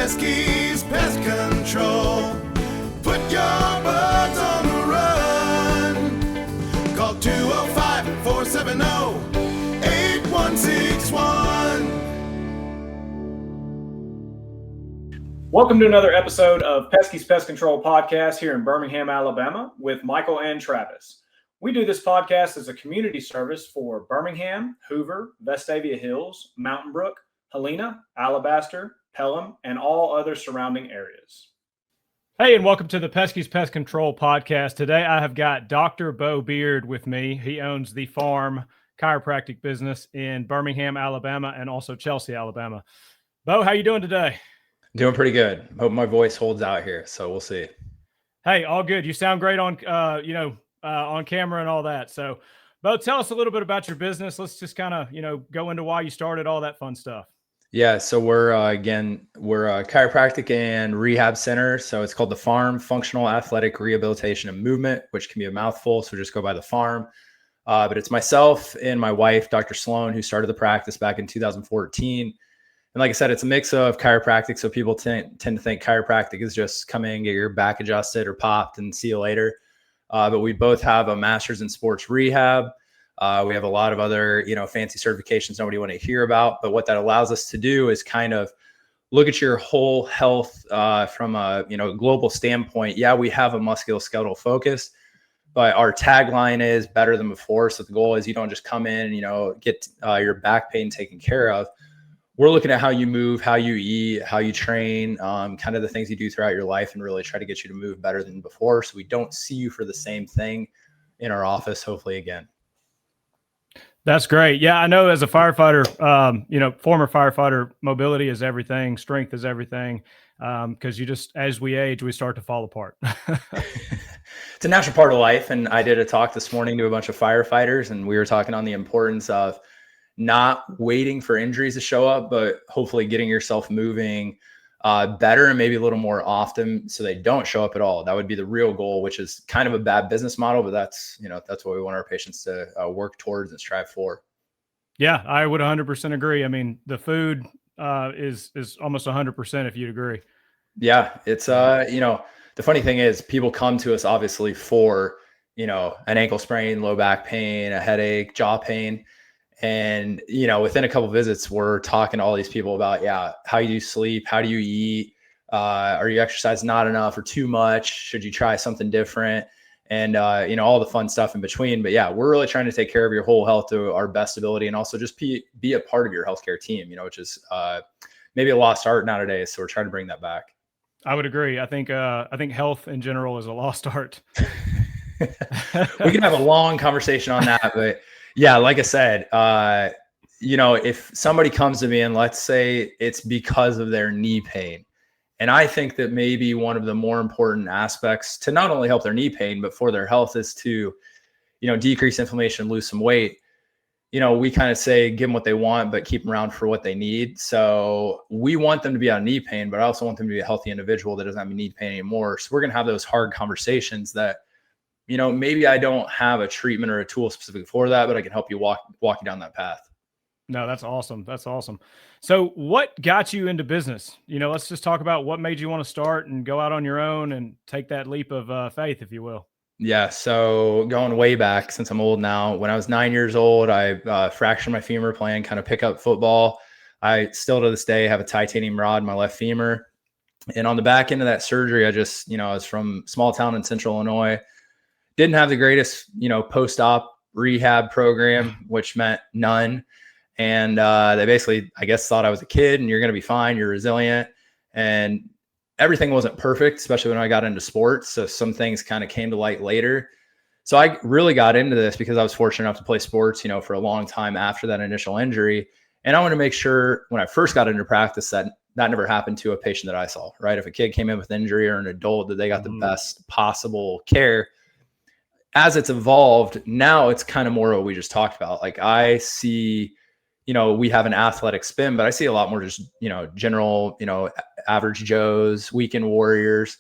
Peskies Pest Control. Put your bugs on the run. Call 205-470-8161. Welcome to another episode of Peskies Pest Control Podcast here in Birmingham, Alabama with Michael and Travis. We do this podcast as a community service for Birmingham, Hoover, Vestavia Hills, Mountain Brook, Helena, Alabaster, Pelham, and all other surrounding areas. Hey, and welcome to the Peskies Pest Control Podcast. Today I have got Dr. Beau Beard with me. He owns the Farm chiropractic business in Birmingham, Alabama, and also Chelsea, Alabama. Beau, how you doing today? Doing pretty good. Hope my voice holds out here, so we'll see. Hey, all good. You sound great on on camera and all that. So, Beau, tell us a little bit about your business. Let's just kind of, go into why you started, all that fun stuff. Yeah, so we're a chiropractic and rehab center. So it's called the Farm Functional Athletic Rehabilitation and Movement, which can be a mouthful. So just go by the Farm. But it's myself and my wife, Dr. Sloan, who started the practice back in 2014. And like I said, it's a mix of chiropractic. So people tend to think chiropractic is just come in, get your back adjusted or popped and see you later. But we both have a master's in sports rehab. We have a lot of other, fancy certifications nobody want to hear about. But what that allows us to do is kind of look at your whole health from a global standpoint. Yeah, we have a musculoskeletal focus, but our tagline is better than before. So the goal is you don't just come in and get your back pain taken care of. We're looking at how you move, how you eat, how you train, kind of the things you do throughout your life and really try to get you to move better than before. So we don't see you for the same thing in our office, hopefully again. That's great. Yeah, I know as a firefighter, former firefighter, mobility is everything. Strength is everything. Because as we age, we start to fall apart. It's a natural part of life. And I did a talk this morning to a bunch of firefighters, and we were talking on the importance of not waiting for injuries to show up, but hopefully getting yourself moving better and maybe a little more often so they don't show up at all. That would be the real goal, which is kind of a bad business model, but that's what we want our patients to work towards and strive for. Yeah, I would 100% agree. I mean, the food is almost 100% if you'd agree. Yeah, it's the funny thing is people come to us obviously for an ankle sprain, low back pain, a headache, jaw pain. And, within a couple of visits, we're talking to all these people about, how you sleep, how do you eat? Are you exercising not enough or too much? Should you try something different? And, all the fun stuff in between. But yeah, we're really trying to take care of your whole health to our best ability and also just be a part of your healthcare team, which is maybe a lost art nowadays. So we're trying to bring that back. I would agree. I think health in general is a lost art. We can have a long conversation on that, but yeah, like I said, if somebody comes to me and let's say it's because of their knee pain, and I think that maybe one of the more important aspects to not only help their knee pain, but for their health is to, decrease inflammation, lose some weight. We kind of say, give them what they want, but keep them around for what they need. So we want them to be out of knee pain, but I also want them to be a healthy individual that doesn't have knee pain anymore. So we're going to have those hard conversations that, maybe I don't have a treatment or a tool specific for that, but I can help you walk you down that path. No, that's awesome. That's awesome. So what got you into business? Let's just talk about what made you want to start and go out on your own and take that leap of faith, if you will. Yeah. So going way back, since I'm old now, when I was 9 years old, I fractured my femur playing kind of pickup football. I still to this day have a titanium rod in my left femur. And on the back end of that surgery, I just, I was from small town in central Illinois. Didn't have the greatest, post-op rehab program, which meant none. And they basically, I guess, thought I was a kid and you're going to be fine. You're resilient. And everything wasn't perfect, especially when I got into sports. So some things kind of came to light later. So I really got into this because I was fortunate enough to play sports, for a long time after that initial injury. And I want to make sure when I first got into practice that never happened to a patient that I saw, right? If a kid came in with injury or an adult, that they got the best possible care. As it's evolved, now it's kind of more what we just talked about. Like I see, we have an athletic spin, but I see a lot more just, general, average Joes, weekend warriors,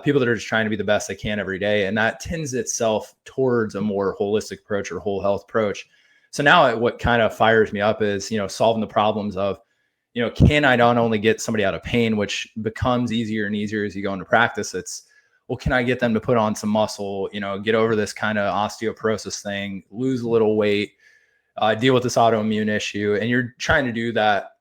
people that are just trying to be the best they can every day. And that tends itself towards a more holistic approach or whole health approach. So now what kind of fires me up is, solving the problems of, can I not only get somebody out of pain, which becomes easier and easier as you go into practice? It's, well, can I get them to put on some muscle, get over this kind of osteoporosis thing, lose a little weight, deal with this autoimmune issue. And you're trying to do that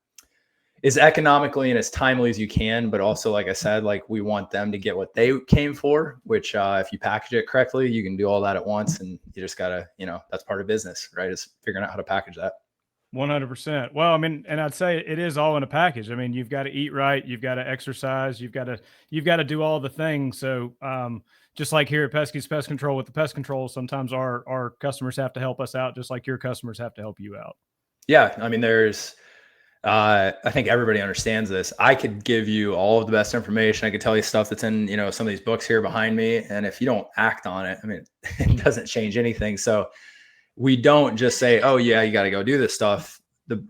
as economically and as timely as you can. But also, like I said, like we want them to get what they came for, which if you package it correctly, you can do all that at once. And you just gotta, that's part of business, right? Is figuring out how to package that. 100%. Well, I mean, and I'd say it is all in a package. I mean, you've got to eat right, you've got to exercise, you've got to do all the things. So, just like here at Peskies Pest Control with the pest control, sometimes our customers have to help us out, just like your customers have to help you out. Yeah, I mean, I think everybody understands this. I could give you all of the best information. I could tell you stuff that's in, some of these books here behind me. And if you don't act on it, I mean, it doesn't change anything. So we don't just say, oh yeah, you got to go do this stuff.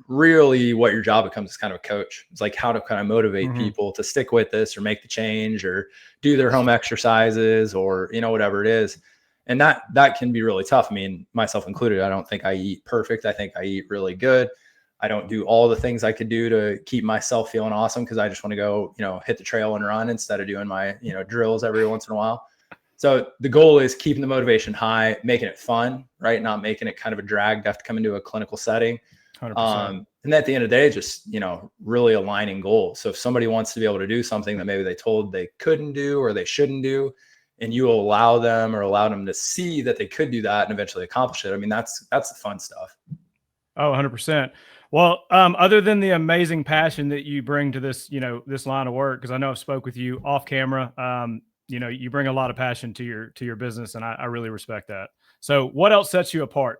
Really what your job becomes is kind of a coach. It's like how to kind of motivate people to stick with this or make the change or do their home exercises or, whatever it is. And that can be really tough. I mean, myself included, I don't think I eat perfect. I think I eat really good. I don't do all the things I could do to keep myself feeling awesome because I just want to go, hit the trail and run instead of doing my, drills every once in a while. So the goal is keeping the motivation high, making it fun, right? Not making it kind of a drag to have to come into a clinical setting. 100%. And at the end of the day, just, really aligning goals. So if somebody wants to be able to do something that maybe they told they couldn't do or they shouldn't do, and you allow them to see that they could do that and eventually accomplish it. I mean, that's the fun stuff. Oh, 100%. Well, other than the amazing passion that you bring to this, this line of work, because I know I've spoke with you off camera, you bring a lot of passion to your business, and I really respect that. So what else sets you apart?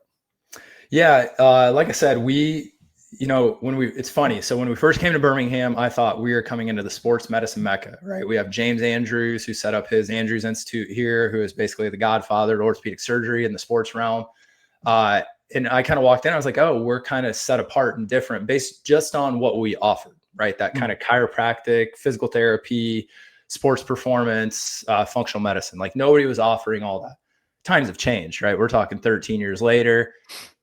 Yeah. Like I said, it's funny. So when we first came to Birmingham, I thought we were coming into the sports medicine Mecca, right? We have James Andrews, who set up his Andrews Institute here, who is basically the godfather of orthopedic surgery in the sports realm. And I kind of walked in, I was like, oh, we're kind of set apart and different based just on what we offered, right? That kind of chiropractic, physical therapy, sports performance, functional medicine. Like nobody was offering all that. Times have changed, right? We're talking 13 years later.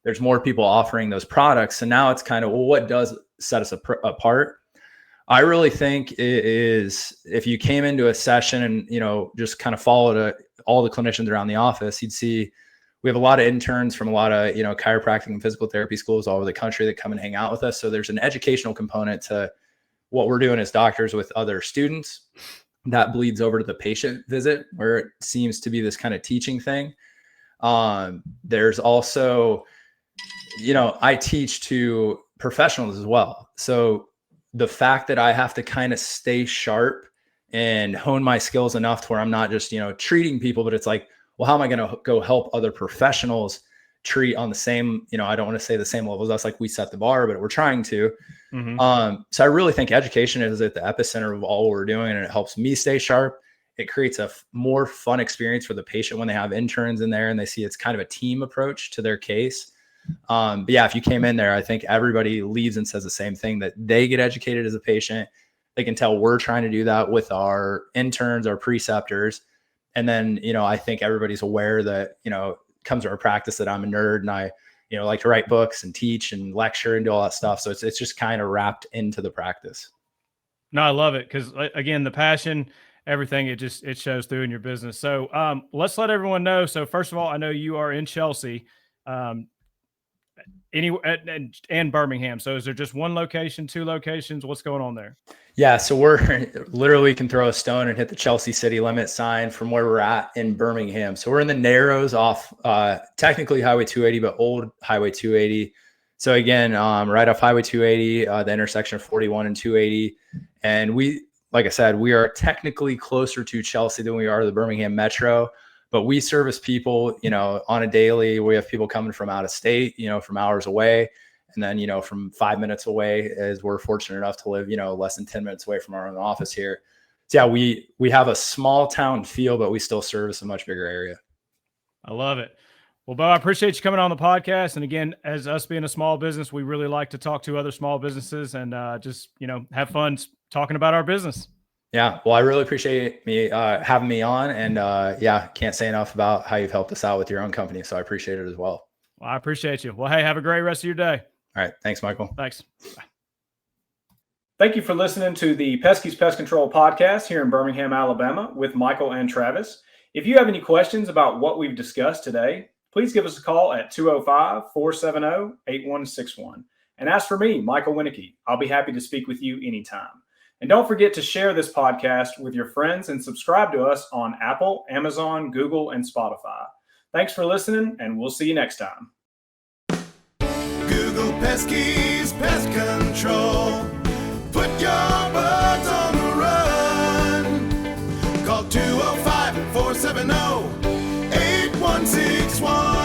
There's more people offering those products. And now it's kind of, well, what does set us apart? I really think it is if you came into a session and, just kind of followed all the clinicians around the office, you'd see we have a lot of interns from a lot of, chiropractic and physical therapy schools all over the country that come and hang out with us. So there's an educational component to what we're doing as doctors with other students that bleeds over to the patient visit where it seems to be this kind of teaching thing. There's also, I teach to professionals as well. So the fact that I have to kind of stay sharp and hone my skills enough to where I'm not just, treating people, but it's like, well, how am I going to go help other professionals treat on the same, I don't want to say the same levels. That's like we set the bar, but we're trying to. So I really think education is at the epicenter of all we're doing, and it helps me stay sharp. It creates a more fun experience for the patient when they have interns in there and they see it's kind of a team approach to their case. But yeah, if you came in there, I think everybody leaves and says the same thing, that they get educated as a patient. They can tell we're trying to do that with our interns, our preceptors. And then, I think everybody's aware that, comes to our practice that I'm a nerd and I, like to write books and teach and lecture and do all that stuff. So it's just kind of wrapped into the practice. No, I love it. Cause again, the passion, everything, it shows through in your business. So, let's let everyone know. So first of all, I know you are in Chelsea, and Birmingham. So is there just one location, two locations? What's going on there? Yeah, so we're literally can throw a stone and hit the Chelsea city limit sign from where we're at in Birmingham. So we're in the Narrows off technically Highway 280, but old Highway 280. So again, right off Highway 280, the intersection of 41 and 280. And we, like I said, we are technically closer to Chelsea than we are to the Birmingham Metro. But we service people, on a daily. We have people coming from out of state, from hours away. And then, from 5 minutes away, as we're fortunate enough to live, less than 10 minutes away from our own office here. So yeah, we have a small town feel, but we still service a much bigger area. I love it. Well, Beau, I appreciate you coming on the podcast. And again, as us being a small business, we really like to talk to other small businesses and just, have fun talking about our business. Yeah. Well, I really appreciate having me on, and can't say enough about how you've helped us out with your own company. So I appreciate it as well. Well, I appreciate you. Well, hey, have a great rest of your day. All right. Thanks, Michael. Thanks. Bye. Thank you for listening to the Peskies Pest Control Podcast here in Birmingham, Alabama with Michael and Travis. If you have any questions about what we've discussed today, please give us a call at 205-470-8161. And as for me, Michael Wienecke, I'll be happy to speak with you anytime. And don't forget to share this podcast with your friends and subscribe to us on Apple, Amazon, Google, and Spotify. Thanks for listening, and we'll see you next time. Google Peskies Pest Control. Put your birds on the run. Call 205-470-8161.